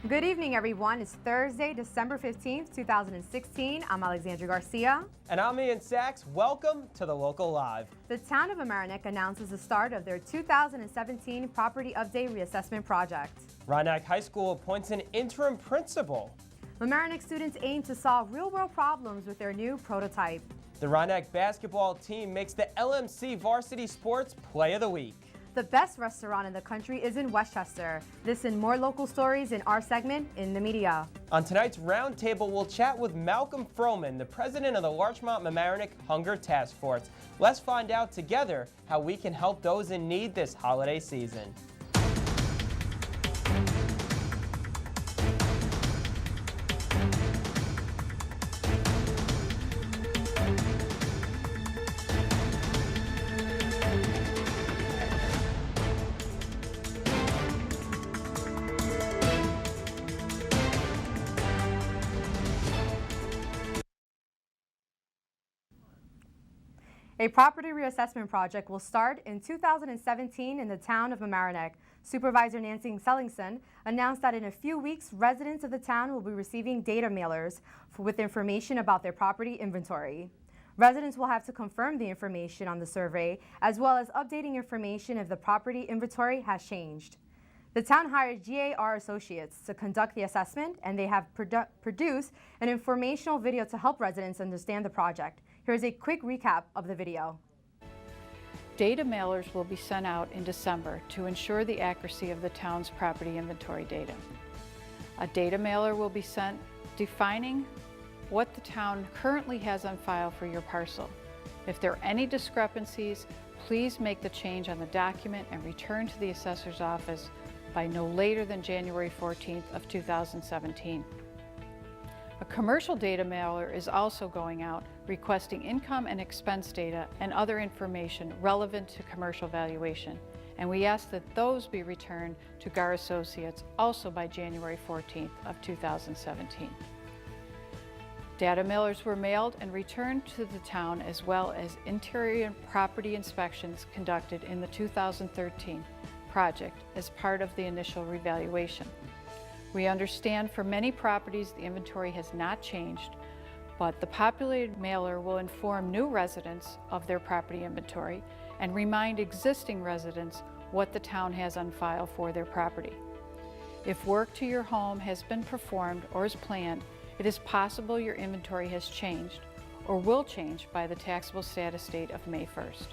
Good evening, everyone. It's Thursday, December 15th, 2016. I'm Alexandria Garcia. And I'm Ian Sachs. Welcome to the Local Live. The town of Mamaroneck announces the start of their 2017 Property Update Reassessment Project. Rhinebeck High School appoints an interim principal. Mamaroneck students aim to solve real-world problems with their new prototype. The Rhinebeck basketball team makes the LMC Varsity Sports Play of the Week. The best restaurant in the country is in Westchester. This and more local stories in our segment, In the Media. On tonight's roundtable, we'll chat with Malcolm Froman, the president of the Larchmont-Mamaroneck Hunger Task Force. Let's find out together how we can help those in need this holiday season. A property reassessment project will start in 2017 in the town of Mamaroneck. Supervisor Nancy Sellingson announced that in a few weeks, residents of the town will be receiving data mailers with information about their property inventory. Residents will have to confirm the information on the survey, as well as updating information if the property inventory has changed. The town hired GAR Associates to conduct the assessment, and they have produced an informational video to help residents understand the project. Here's a quick recap of the video. Data mailers will be sent out in December to ensure the accuracy of the town's property inventory data. A data mailer will be sent defining what the town currently has on file for your parcel. If there are any discrepancies, please make the change on the document and return to the assessor's office by no later than January 14th of 2017. A commercial data mailer is also going out requesting income and expense data and other information relevant to commercial valuation, and we ask that those be returned to GAR Associates also by January 14th of 2017. Data mailers were mailed and returned to the town, as well as interior and property inspections conducted in the 2013 project as part of the initial revaluation. We understand for many properties the inventory has not changed, but the populated mailer will inform new residents of their property inventory and remind existing residents what the town has on file for their property. If work to your home has been performed or is planned, it is possible your inventory has changed or will change by the taxable status date of May 1st.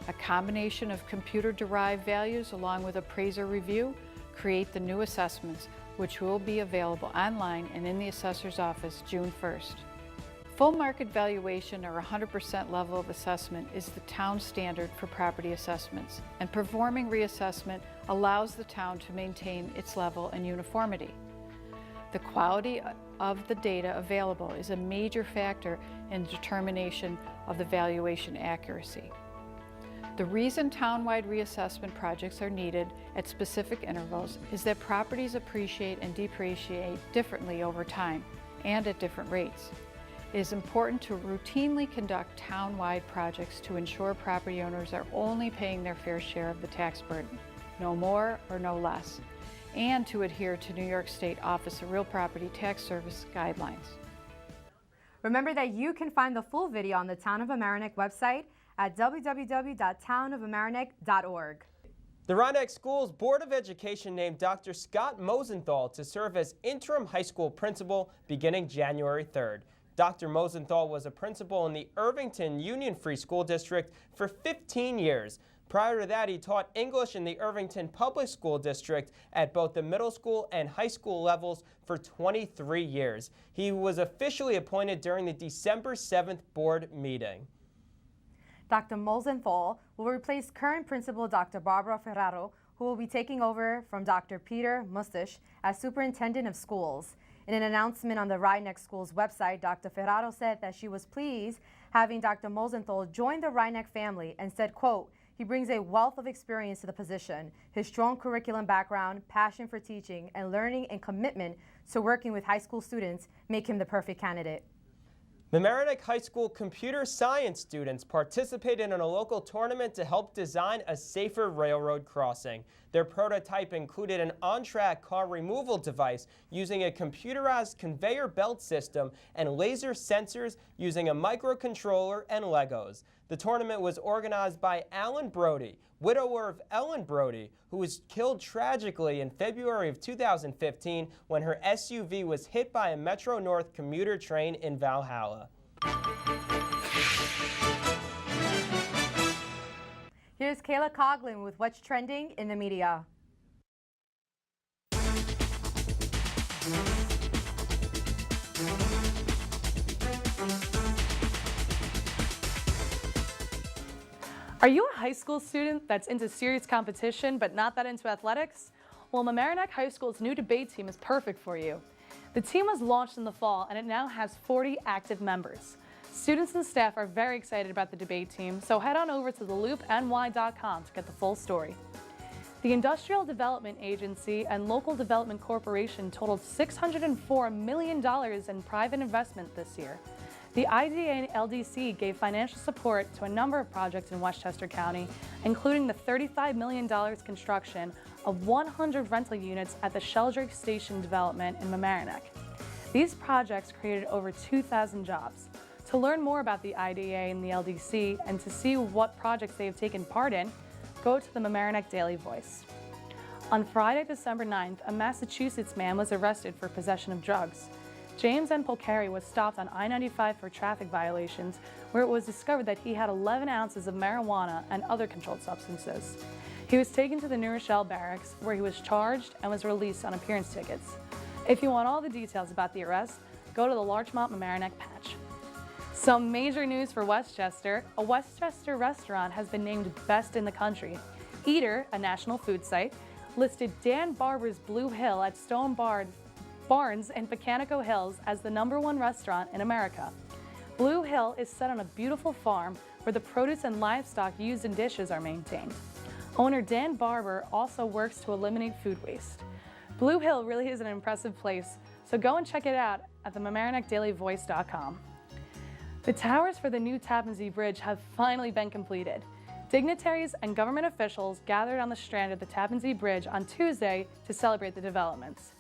A combination of computer-derived values along with appraiser review create the new assessments, which will be available online and in the assessor's office June 1st. Full market valuation or 100% level of assessment is the town standard for property assessments, and performing reassessment allows the town to maintain its level and uniformity. The quality of the data available is a major factor in determination of the valuation accuracy. The reason town-wide reassessment projects are needed at specific intervals is that properties appreciate and depreciate differently over time and at different rates. It is important to routinely conduct town-wide projects to ensure property owners are only paying their fair share of the tax burden, no more or no less, and to adhere to New York State Office of Real Property Tax Service guidelines. Remember that you can find the full video on the Town of Mamaroneck website at www.townofmamaroneck.org. The Rhinebeck Schools Board of Education named Dr. Scott Mosenthal to serve as interim high school principal beginning January 3rd. Dr. Mosenthal was a principal in the Irvington Union Free School District for 15 years. Prior to that, he taught English in the Irvington Public School District at both the middle school and high school levels for 23 years. He was officially appointed during the December 7th board meeting. Dr. Mosenthal will replace current principal Dr. Barbara Ferraro, who will be taking over from Dr. Peter Mustish as superintendent of schools. In an announcement on the Rhinebeck Schools website, Dr. Ferraro said that she was pleased having Dr. Mosenthal join the Rhinebeck family and said, quote, "He brings a wealth of experience to the position. His strong curriculum background, passion for teaching and learning, and commitment to working with high school students make him the perfect candidate." Mamaroneck High School computer science students participated in a local tournament to help design a safer railroad crossing. Their prototype included an on-track car removal device using a computerized conveyor belt system and laser sensors using a microcontroller and Legos. The tournament was organized by Alan Brody, widower of Ellen Brody, who was killed tragically in February of 2015 when her SUV was hit by a Metro North commuter train in Valhalla. Here's Kayla Coughlin with what's trending in the media. Are you a high school student that's into serious competition but not that into athletics? Well, Mamaroneck High School's new debate team is perfect for you. The team was launched in the fall and it now has 40 active members. Students and staff are very excited about the debate team, so head on over to theloopny.com to get the full story. The Industrial Development Agency and Local Development Corporation totaled $604 million in private investment this year. The IDA and LDC gave financial support to a number of projects in Westchester County, including the $35 million construction of 100 rental units at the Sheldrake Station development in Mamaroneck. These projects created over 2,000 jobs. To learn more about the IDA and the LDC and to see what projects they have taken part in, go to the Mamaroneck Daily Voice. On Friday, December 9th, a Massachusetts man was arrested for possession of drugs. James N. Polcari was stopped on I-95 for traffic violations, where it was discovered that he had 11 ounces of marijuana and other controlled substances. He was taken to the New Rochelle barracks, where he was charged and was released on appearance tickets. If you want all the details about the arrest, go to the Larchmont Mamaroneck patch. Some major news for Westchester. A Westchester restaurant has been named Best in the Country. Eater, a national food site, listed Dan Barber's Blue Hill at Stone Barns in Pecanico Hills as the #1 restaurant in America. Blue Hill is set on a beautiful farm where the produce and livestock used in dishes are maintained. Owner Dan Barber also works to eliminate food waste. Blue Hill really is an impressive place, so go and check it out at the MamaronecDailyVoice.com. The towers for the new Tappan Zee Bridge have finally been completed. Dignitaries and government officials gathered on the strand of the Tappan Zee Bridge on Tuesday to celebrate the developments.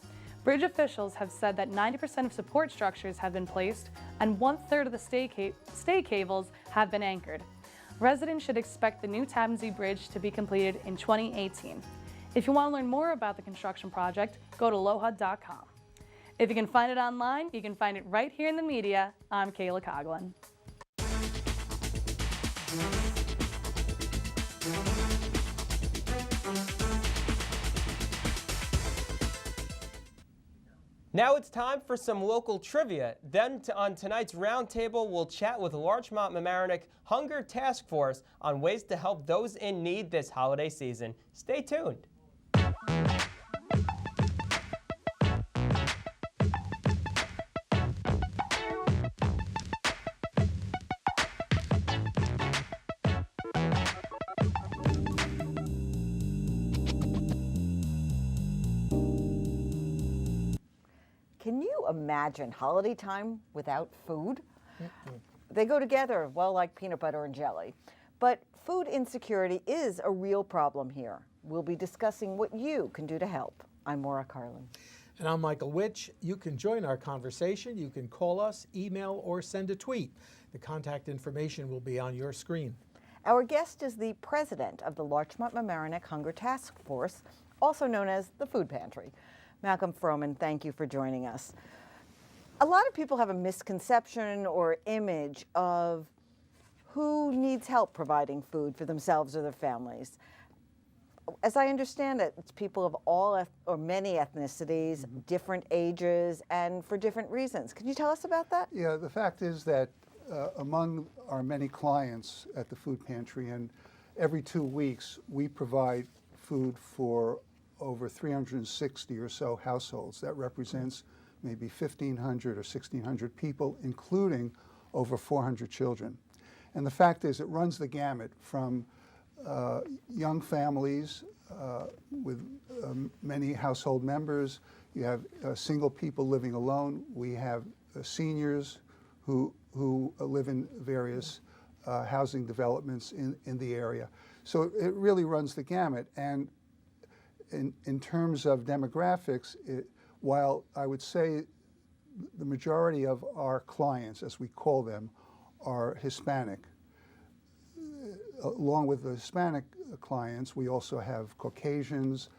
Bridge officials have said that 90% of support structures have been placed and 1/3 of the stay cables have been anchored. Residents should expect the new Tappan Zee Bridge to be completed in 2018. If you want to learn more about the construction project, go to lohud.com. If you can find it online, you can find it right here in the media. I'm Kayla Coughlin. Now it's time for some local trivia. Then on tonight's roundtable, we'll chat with Larchmont Mamaroneck Hunger Task Force on ways to help those in need this holiday season. Stay tuned. Can you imagine holiday time without food? They go together, well, like peanut butter and jelly. But food insecurity is a real problem here. We'll be discussing what you can do to help. I'm Maura Carlin. And I'm Michael Witch. You can join our conversation. You can call us, email, or send a tweet. The contact information will be on your screen. Our guest is the president of the Larchmont Mamaroneck Hunger Task Force, also known as the Food Pantry. Malcolm Froman, thank you for joining us. A lot of people have a misconception or image of who needs help providing food for themselves or their families. As I understand it, it's people of all or many ethnicities, different ages, and for different reasons. Can you tell us about that? Yeah, the fact is that among our many clients at the food pantry, and every 2 weeks we provide food for over 360 or so households. That represents maybe 1,500 or 1,600 people, including over 400 children. And the fact is, it runs the gamut from young families with many household members. You have single people living alone. We have seniors who live in various housing developments in the area. So it really runs the gamut. And in terms of demographics, while I would say the majority of our clients, as we call them, are Hispanic, along with the Hispanic clients, we also have Caucasians,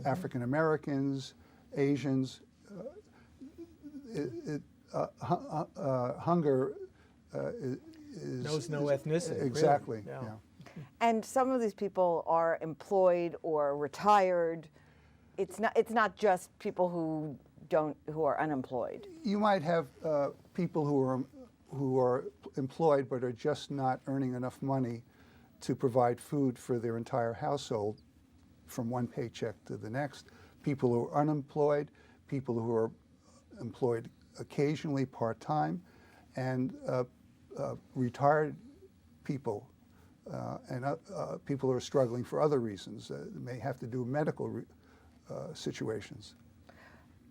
African Americans, Asians. Hunger Knows no ethnicity. Exactly. Really. Yeah. And some of these people are employed or retired. It's not just people who are unemployed. You might have people who are employed but are just not earning enough money to provide food for their entire household from one paycheck to the next. People who are unemployed, people who are employed occasionally part-time, and retired people and people who are struggling for other reasons. May have to do with medical situations.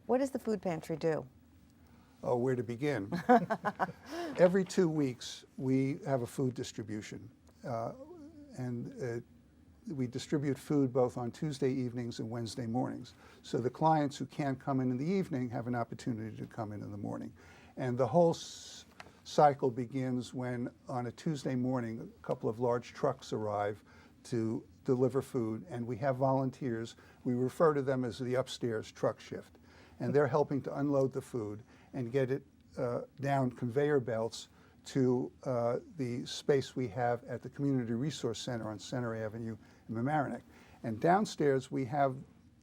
What does the food pantry do? Oh, where to begin? Every 2 weeks, we have a food distribution. And we distribute food both on Tuesday evenings and Wednesday mornings. So the clients who can't come in the evening have an opportunity to come in the morning. And the whole cycle begins when, on a Tuesday morning, a couple of large trucks arrive to deliver food, and we have volunteers. We refer to them as the upstairs truck shift. And they're helping to unload the food and get it down conveyor belts to the space we have at the Community Resource Center on Center Avenue in Mamaroneck. And downstairs, we have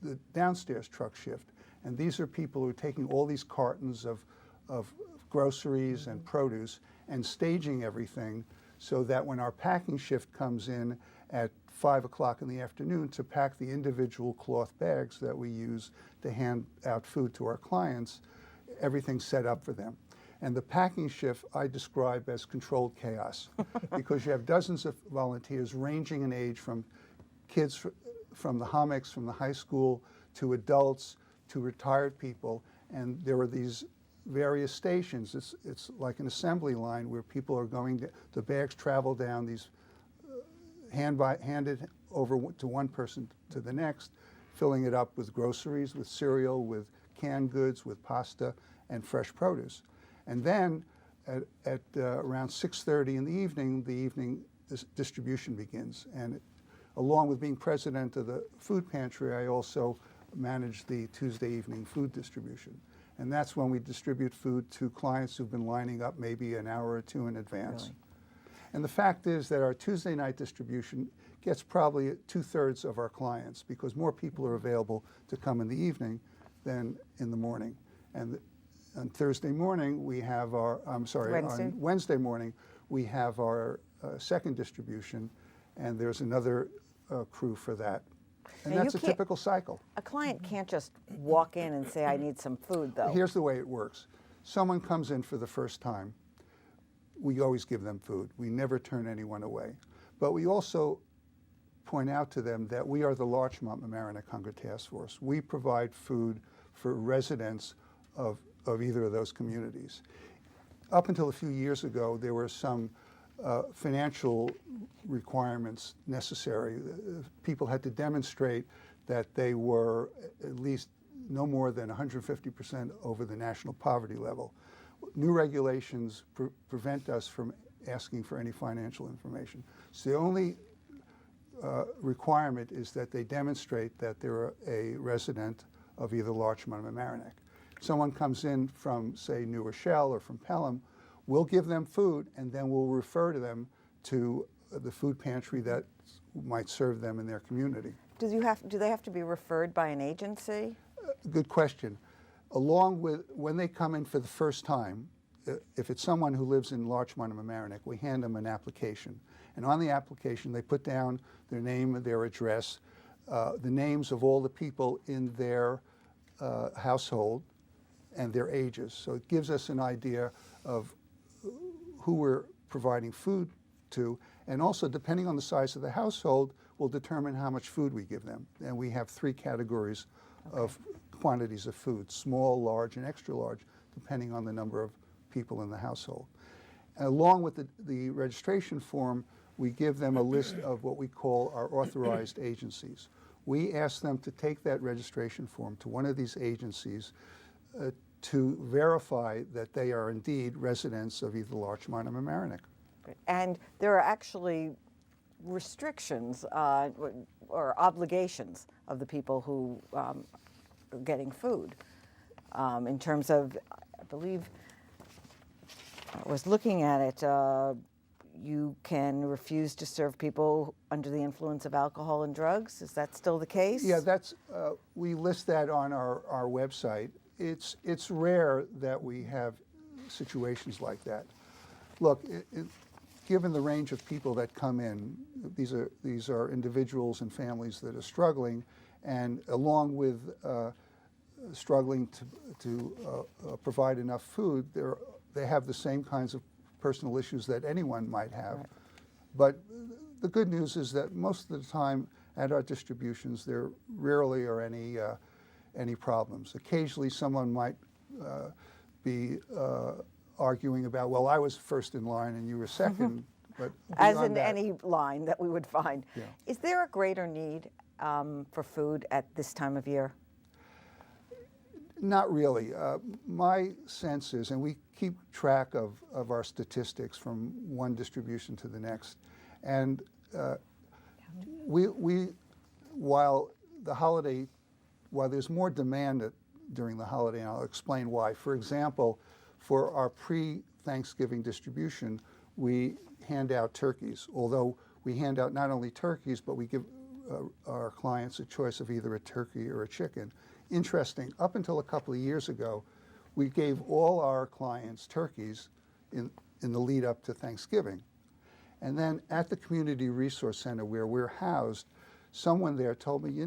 the downstairs truck shift. And these are people who are taking all these cartons of groceries and produce and staging everything so that when our packing shift comes in at 5 o'clock in the afternoon to pack the individual cloth bags that we use to hand out food to our clients, everything's set up for them. And the packing shift I describe as controlled chaos because you have dozens of volunteers ranging in age from kids from the Homics, from the high school, to adults, to retired people. And there are these various stations. It's like an assembly line where people are going, the bags travel down these, handed over to one person to the next, filling it up with groceries, with cereal, with canned goods, with pasta, and fresh produce. And then at around 6:30 in the evening distribution begins. And along with being president of the food pantry, I also manage the Tuesday evening food distribution. And that's when we distribute food to clients who've been lining up maybe an hour or two in advance. Really? And the fact is that our Tuesday night distribution gets probably 2/3 of our clients because more people are available to come in the evening than in the morning. And on Thursday morning, we have our, on Wednesday morning, we have our second distribution, and there's another crew for that. And Now, that's a typical cycle. A client can't just walk in and say, I need some food, though. Here's the way it works. Someone comes in for the first time. We always give them food. We never turn anyone away. But we also point out to them that we are the Larchmont Mamaroneck Hunger Task Force. We provide food for residents of either of those communities. Up until a few years ago, there were some financial requirements necessary. People had to demonstrate that they were at least no more than 150% over the national poverty level. New regulations prevent us from asking for any financial information. So the only requirement is that they demonstrate that they're a resident of either Larchmont or Mamaroneck. Someone comes in from, say, New Rochelle or from Pelham, we'll give them food, and then we'll refer to them to the food pantry that might serve them in their community. Do they have to be referred by an agency? Good question. Along with, when they come in for the first time, if it's someone who lives in Larchmont or Mamaroneck, we hand them an application. And on the application, they put down their name, their address, the names of all the people in their household, and their ages. So it gives us an idea of who we're providing food to, and also depending on the size of the household, will determine how much food we give them. And we have 3 categories of quantities of food: small, large, and extra large, depending on the number of people in the household. Along with the registration form, we give them a list of what we call our authorized agencies. We ask them to take that registration form to one of these agencies to verify that they are indeed residents of either Larchmont or Mamaroneck. And there are actually restrictions or obligations of the people who are getting food in terms of, I believe, I was looking at it, you can refuse to serve people under the influence of alcohol and drugs. Is that still the case? Yeah, that's, we list that on our website. It's rare that we have situations like that. Look, given the range of people that come in, these are individuals and families that are struggling, and along with struggling to provide enough food, they have the same kinds of personal issues that anyone might have. Right. But the good news is that most of the time at our distributions, there rarely are any problems. Occasionally, someone might be arguing about, well, I was first in line and you were second. But as in any line that we would find. Yeah. Is there a greater need for food at this time of year? Not really. My sense is, and we keep track of our statistics from one distribution to the next, and while there's more demand during the holiday, and I'll explain why. For example, for our pre-Thanksgiving distribution, we hand out turkeys, although we hand out not only turkeys, but we give our clients a choice of either a turkey or a chicken. Interesting, up until a couple of years ago, we gave all our clients turkeys in the lead up to Thanksgiving. And then at the Community Resource Center where we're housed, someone there told me,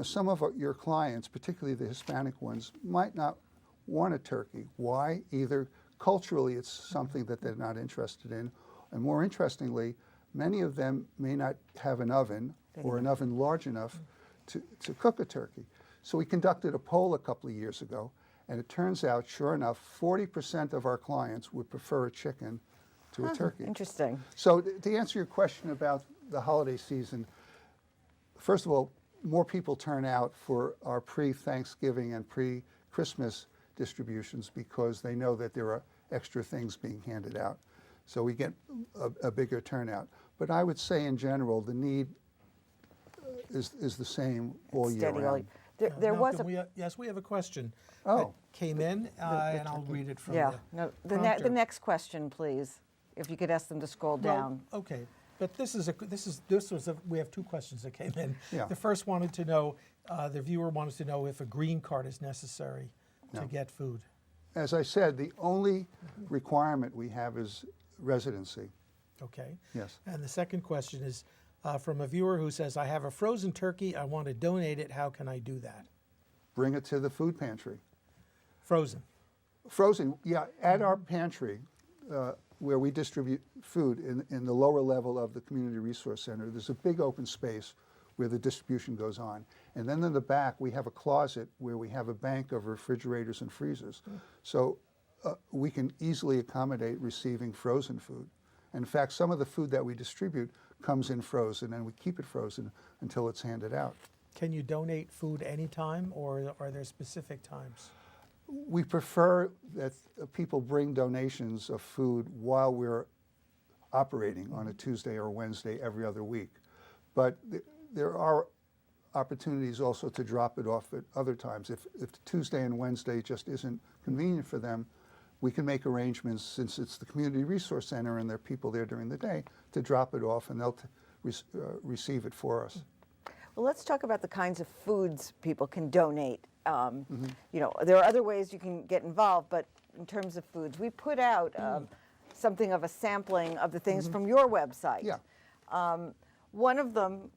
some of your clients, particularly the Hispanic ones, might not want a turkey. Why? Either culturally it's something that they're not interested in, and more interestingly, many of them may not have an oven or an oven large enough to cook a turkey. So we conducted a poll a couple of years ago, and it turns out, sure enough, 40% of our clients would prefer a chicken to a turkey. Interesting. So to answer your question about the holiday season, first of all, more people turn out for our pre-Thanksgiving and pre-Christmas distributions because they know that there are extra things being handed out. So we get a bigger turnout. But I would say in general, the need is the same all year round. There was yes, we have a question that came in, and I'll read it from the next question, please. If you could ask them to scroll down. Okay, but we have two questions that came in. Yeah. The first wanted to know, the viewer wanted to know if a green card is necessary to get food. As I said, the only requirement we have is residency. Okay. Yes. And the second question is from a viewer who says, I have a frozen turkey, I want to donate it, how can I do that? Bring it to the food pantry. Frozen? Frozen, yeah, at our pantry, where we distribute food in the lower level of the Community Resource Center, there's a big open space where the distribution goes on. And then in the back, we have a closet where we have a bank of refrigerators and freezers. So we can easily accommodate receiving frozen food. And in fact, some of the food that we distribute comes in frozen, and we keep it frozen until it's handed out. Can you donate food anytime, or are there specific times? We prefer that people bring donations of food while we're operating on a Tuesday or Wednesday every other week. But there are opportunities also to drop it off at other times. If Tuesday and Wednesday just isn't convenient for them, we can make arrangements, since it's the Community Resource Center and there are people there during the day, to drop it off, and they'll receive it for us. Well, let's talk about the kinds of foods people can donate. There are other ways you can get involved, but in terms of foods, we put out something of a sampling of the things from your website. Yeah. One of them,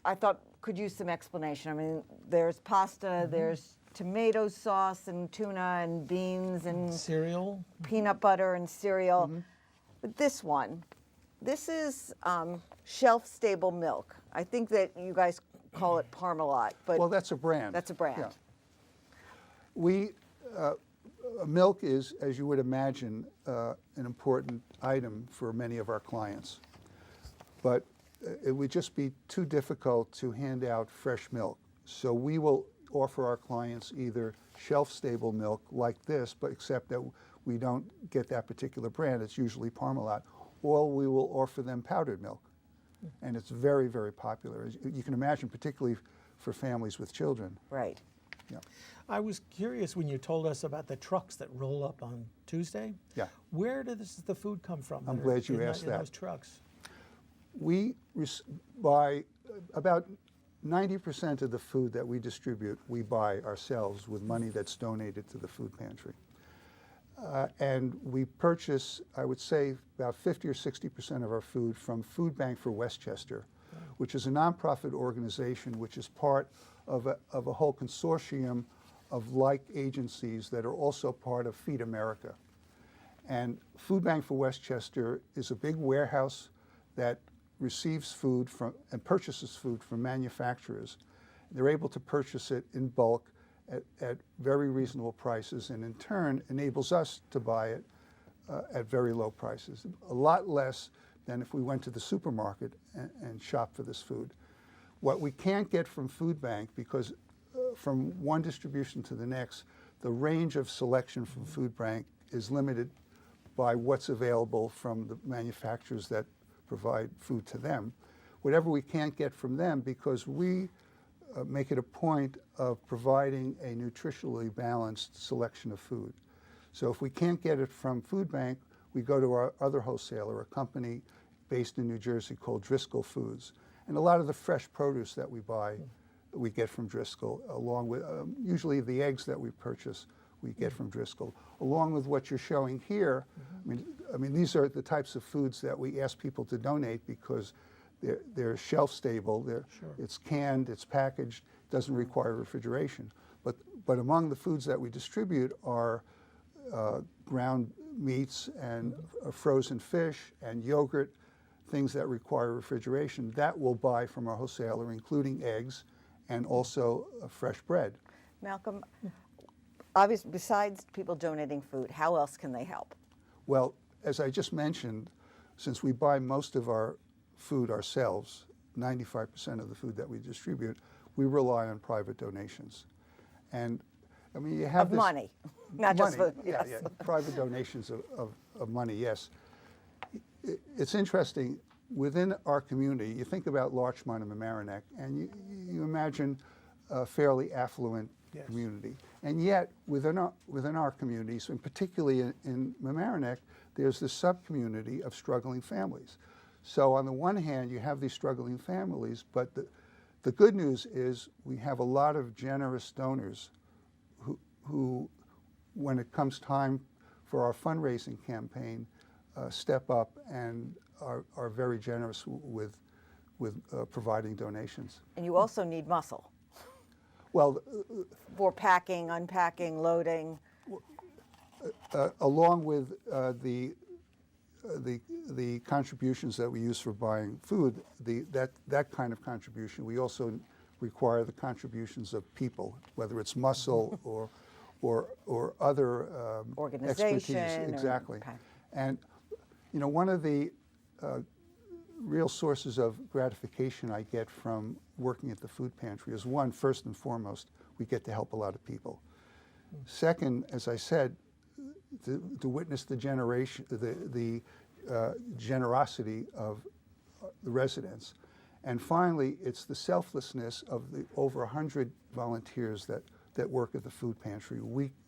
I thought, could use some explanation. I mean, there's pasta, there's tomato sauce and tuna and beans and cereal, peanut butter and cereal. But this is shelf-stable milk. I think that you guys call it Parmalat, but well, that's a brand. That's a brand. Yeah. We Milk is, as you would imagine, an important item for many of our clients. But it would just be too difficult to hand out fresh milk. So we will offer our clients either shelf-stable milk like this, but except that we don't get that particular brand. It's usually Parmalat. Or we will offer them powdered milk. And it's very, very popular. As you can imagine, particularly for families with children. Right. Yeah. I was curious when you told us about the trucks that roll up on Tuesday. Yeah. Where does the food come from? I'm glad you asked in that. those trucks? We buy about 90% of the food that we distribute, we buy ourselves with money that's donated to the food pantry. And we purchase, I would say, about 50 or 60% of our food from Food Bank for Westchester, which is a nonprofit organization which is part of a whole consortium of like agencies that are also part of Feed America. And Food Bank for Westchester is a big warehouse that receives food from and purchases food from manufacturers. They're able to purchase it in bulk at very reasonable prices, and in turn enables us to buy it at very low prices, a lot less than if we went to the supermarket and shopped for this food. What we can't get from Food Bank, because from one distribution to the next, the range of selection from Food Bank is limited by what's available from the manufacturers that provide food to them. Whatever we can't get from them, because we make it a point of providing a nutritionally balanced selection of food. So if we can't get it from Food Bank, we go to our other wholesaler, a company based in New Jersey called Driscoll Foods. And a lot of the fresh produce that we buy, we get from Driscoll, along with usually the eggs that we purchase, we get from Driscoll, along with what you're showing here. I mean, these are the types of foods that we ask people to donate because they're shelf stable. It's canned, it's packaged, doesn't require refrigeration. But among the foods that we distribute are ground meats and frozen fish and yogurt, things that require refrigeration. That we'll buy from our wholesaler, including eggs and also fresh bread. Malcolm, obviously, besides people donating food, how else can they help? Well, as I just mentioned, since we buy most of our food ourselves, 95% of the food that we distribute, we rely on private donations. And I mean, you have of money, not just food. Yeah, Yes. yeah, private donations of money, yes. It's interesting, within our community, you think about Larchmont and Mamaroneck, and you imagine a fairly affluent community. And yet, within our communities, and particularly in Mamaroneck, there's this sub-community of struggling families. So on the one hand, you have these struggling families, but the good news is we have a lot of generous donors who when it comes time for our fundraising campaign, step up and are very generous with providing donations. And you also need muscle Well, for packing, unpacking, loading. along with the contributions that we use for buying food, that kind of contribution, we also require the contributions of people, whether it's muscle or other Organization. expertise. Exactly. Okay. And you know, one of the real sources of gratification I get from working at the food pantry is, one, first and foremost, we get to help a lot of people. Second, as I said, to witness the generosity of the residents. And finally, it's the selflessness of the over 100 volunteers that work at the food pantry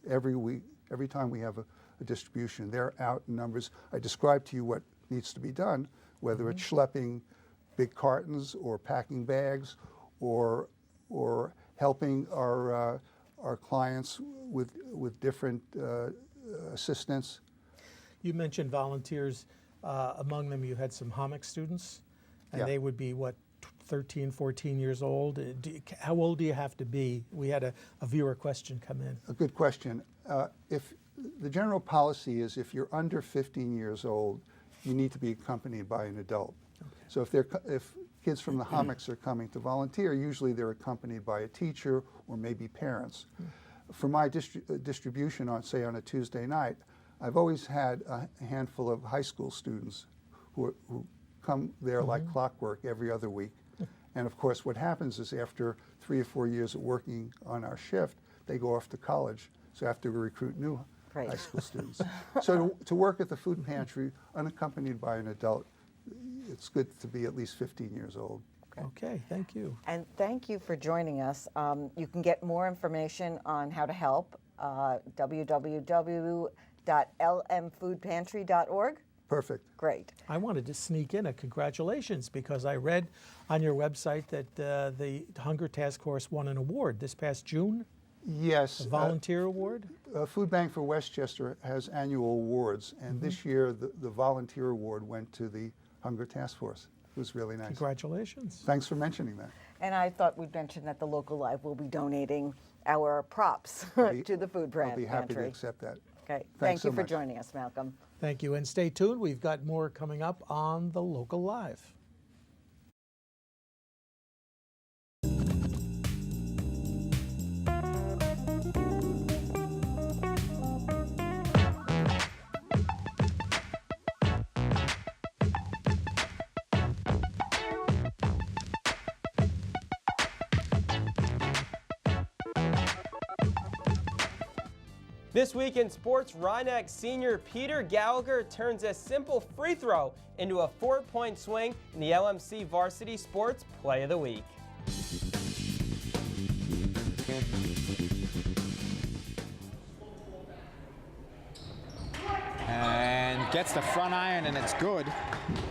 every week, every time we have a distribution. They're out in numbers. I described to you what needs to be done, whether it's schlepping big cartons or packing bags or helping our clients with different assistance. You mentioned volunteers. Among them, you had some HOMIC students, and they would be, what, 13, 14 years old? How old do you have to be? We had a viewer question come in. A good question. If the general policy is if you're under 15 years old, you need to be accompanied by an adult. Okay. So if kids from the HOMICs are coming to volunteer, usually they're accompanied by a teacher or maybe parents. for my distribution on, say, on a Tuesday night, I've always had a handful of high school students who come there like clockwork every other week. And of course, what happens is after 3 or 4 years of working on our shift, they go off to college. So I have to recruit new high school students. So to work at the food pantry unaccompanied by an adult, it's good to be at least 15 years old. Okay, thank you. And thank you for joining us. You can get more information on how to help, www.lmfoodpantry.org. Perfect. Great. I wanted to sneak in a congratulations because I read on your website that the Hunger Task Force won an award this past June. Yes. A volunteer award? Food Bank for Westchester has annual awards, and this year the volunteer award went to the Hunger Task Force. It was really nice. Congratulations. Thanks for mentioning that. And I thought we'd mention that the local live will be donating our props to the food pantry. I'll be happy to accept that. Okay. Thanks Thank you so for much. joining us, Malcolm. Thank you, and stay tuned. We've got more coming up on the Local Live. This week in sports, Rhinebeck senior Peter Gallagher turns a simple free throw into a 4-point swing in the LMC Varsity Sports Play of the Week. And gets the front iron, and it's good.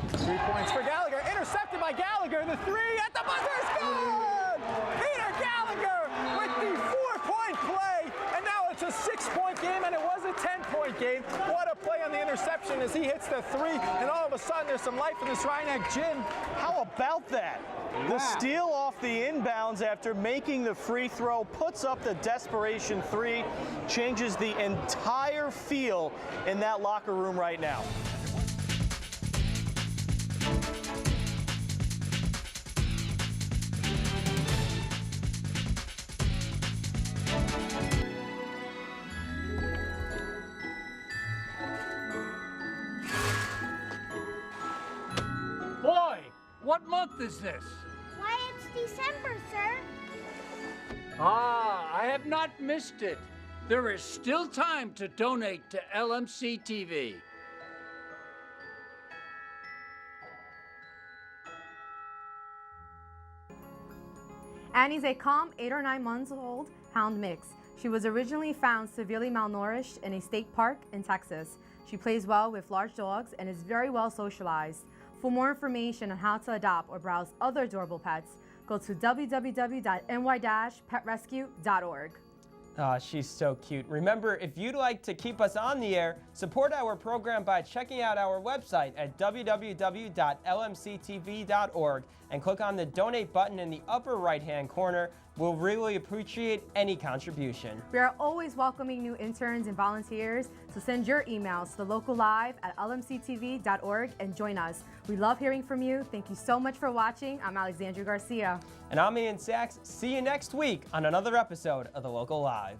3 points for Gallagher, intercepted by Gallagher, the three at the buzzer is good! Peter Gallagher with the 4-point play, and now it's a 6-point game, and it was a 10-point game. What a play on the interception as he hits the three, and all of a sudden there's some life in this Rhinebeck gym. How about that? The steal off the inbounds after making the free throw, puts up the desperation three, changes the entire feel in that locker room right now. Boy, what month is this? Why, it's December, sir. Ah, I have not missed it. There is still time to donate to LMC TV. Annie's a calm 8 or 9 months old hound mix. She was originally found severely malnourished in a state park in Texas. She plays well with large dogs and is very well socialized. For more information on how to adopt or browse other adorable pets, go to www.ny-petrescue.org. Oh, she's so cute. Remember, if you'd like to keep us on the air, support our program by checking out our website at www.lmctv.org and click on the donate button in the upper right-hand corner. We'll really appreciate any contribution. We are always welcoming new interns and volunteers, so send your emails to the local live at lmctv.org and join us. We love hearing from you. Thank you so much for watching. I'm Alexandria Garcia. And I'm Ian Sachs. See you next week on another episode of The Local Live.